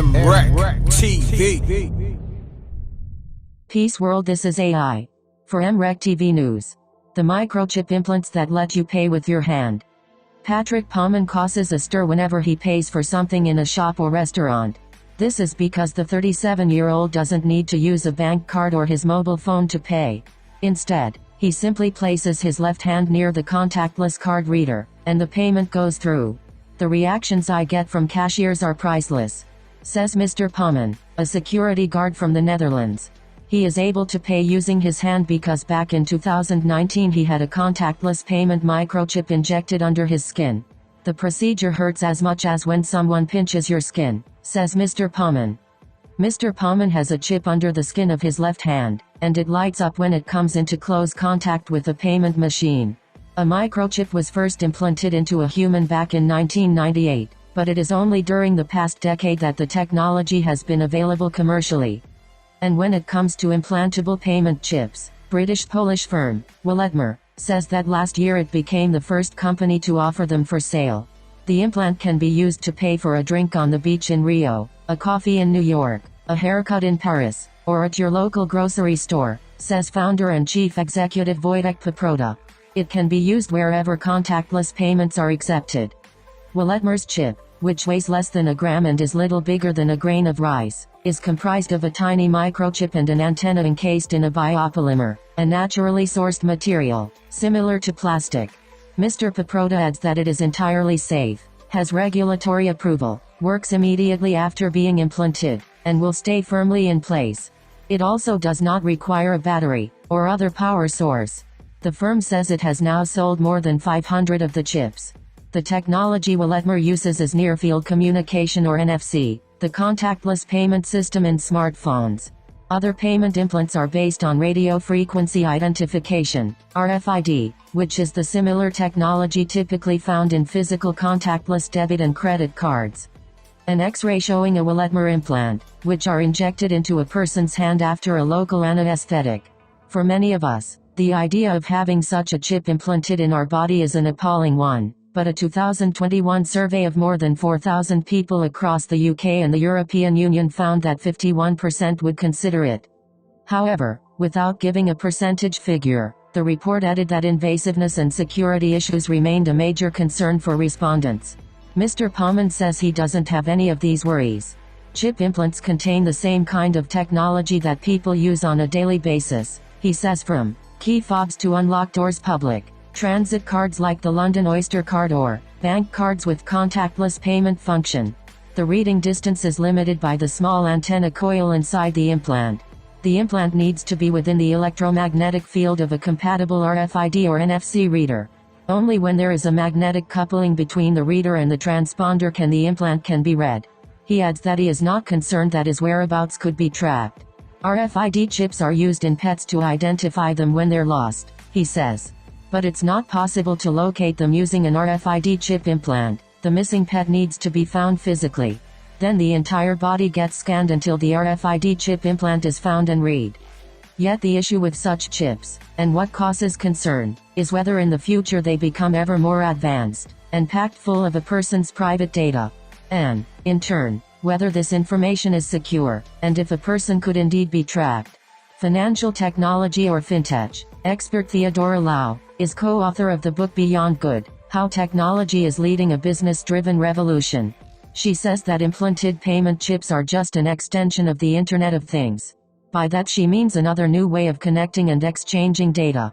MREC TV. Peace world, this is AI. For MREC TV News. The microchip implants that let you pay with your hand. Patrick Pauman causes a stir whenever he pays for something in a shop or restaurant. This is because the 37-year-old doesn't need to use a bank card or his mobile phone to pay. Instead, he simply places his left hand near the contactless card reader, and the payment goes through. The reactions I get from cashiers are priceless, says Mr. Pauman, a security guard from the Netherlands. He is able to pay using his hand because back in 2019 he had a contactless payment microchip injected under his skin. The procedure hurts as much as when someone pinches your skin, says Mr. Pauman. Mr. Pauman has a chip under the skin of his left hand, and it lights up when it comes into close contact with the payment machine. A microchip was first implanted into a human back in 1998, but it is only during the past decade that the technology has been available commercially. And when it comes to implantable payment chips, British-Polish firm, Willetmer, says that last year it became the first company to offer them for sale. The implant can be used to pay for a drink on the beach in Rio, a coffee in New York, a haircut in Paris, or at your local grocery store, says founder and chief executive Wojtek Paprota. It can be used wherever contactless payments are accepted. Willetmer's chip, which weighs less than a gram and is little bigger than a grain of rice, is comprised of a tiny microchip and an antenna encased in a biopolymer, a naturally sourced material, similar to plastic. Mr. Paprota adds that it is entirely safe, has regulatory approval, works immediately after being implanted, and will stay firmly in place. It also does not require a battery, or other power source. The firm says it has now sold more than 500 of the chips. The technology Willetmer uses is near-field communication or NFC, the contactless payment system in smartphones. Other payment implants are based on radio frequency identification, RFID, which is the similar technology typically found in physical contactless debit and credit cards. An X-ray showing a Willetmer implant, which are injected into a person's hand after a local anesthetic. For many of us, the idea of having such a chip implanted in our body is an appalling one, but a 2021 survey of more than 4,000 people across the UK and the European Union found that 51% would consider it. However, without giving a percentage figure, the report added that invasiveness and security issues remained a major concern for respondents. Mr. Pauman says he doesn't have any of these worries. Chip implants contain the same kind of technology that people use on a daily basis, he says, from key fobs to unlock doors, public transit cards like the London Oyster card, or bank cards with contactless payment function. The reading distance is limited by the small antenna coil inside the implant. The implant needs to be within the electromagnetic field of a compatible RFID or NFC reader. Only when there is a magnetic coupling between the reader and the transponder can the implant be read. He adds that he is not concerned that his whereabouts could be tracked. RFID chips are used in pets to identify them when they're lost, he says. But it's not possible to locate them using an RFID chip implant. The missing pet needs to be found physically. Then the entire body gets scanned until the RFID chip implant is found and read. Yet the issue with such chips, and what causes concern, is whether in the future they become ever more advanced, and packed full of a person's private data. And, in turn, whether this information is secure, and if a person could indeed be tracked. Financial technology or fintech expert Theodora Lau is co-author of the book Beyond Good: How Technology is Leading a Business-Driven Revolution. She says that implanted payment chips are just an extension of the Internet of Things. By that she means another new way of connecting and exchanging data.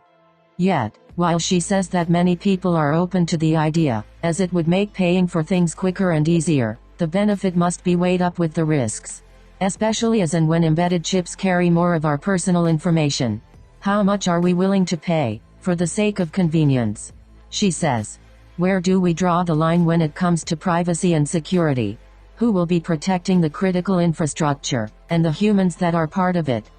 Yet, while she says that many people are open to the idea, as it would make paying for things quicker and easier, the benefit must be weighed up with the risks. Especially as and when embedded chips carry more of our personal information. How much are we willing to pay, for the sake of convenience? She says. Where do we draw the line when it comes to privacy and security? Who will be protecting the critical infrastructure, and the humans that are part of it?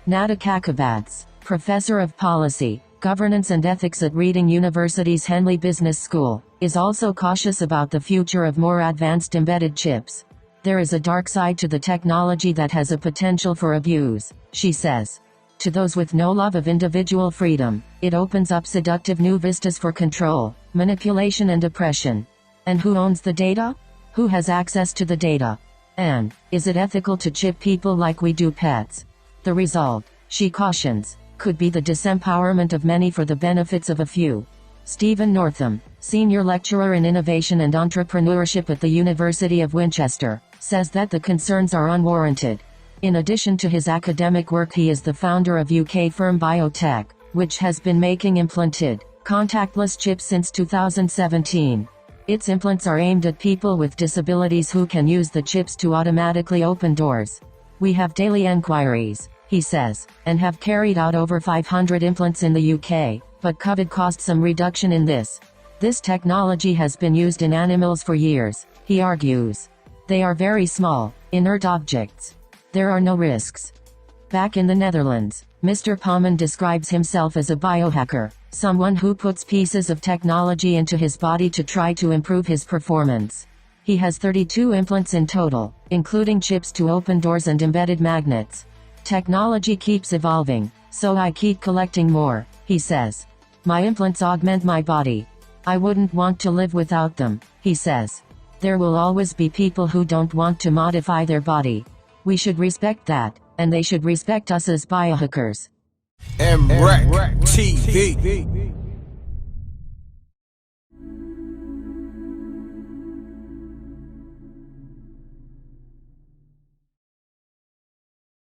Nada Kakabats, professor of policy, governance and ethics at Reading University's Henley Business School, is also cautious about the future of more advanced embedded chips. There is a dark side to the technology that has a potential for abuse, she says. To those with no love of individual freedom, it opens up seductive new vistas for control, manipulation and oppression. And who owns the data? Who has access to the data? And, is it ethical to chip people like we do pets? The result, she cautions, could be the disempowerment of many for the benefits of a few. Stephen Northam, senior lecturer in innovation and entrepreneurship at the University of Winchester, says that the concerns are unwarranted. In addition to his academic work, he is the founder of UK firm Biotech, which has been making implanted, contactless chips since 2017. Its implants are aimed at people with disabilities who can use the chips to automatically open doors. We have daily enquiries, he says, and have carried out over 500 implants in the UK, but COVID caused some reduction in this. This technology has been used in animals for years, he argues. They are very small, inert objects. There are no risks. Back in the Netherlands, Mr. Pommen describes himself as a biohacker, someone who puts pieces of technology into his body to try to improve his performance. He has 32 implants in total, including chips to open doors and embedded magnets. Technology keeps evolving, so I keep collecting more, he says. My implants augment my body. I wouldn't want to live without them, he says. There will always be people who don't want to modify their body. We should respect that, and they should respect us as biohackers. MREC TV.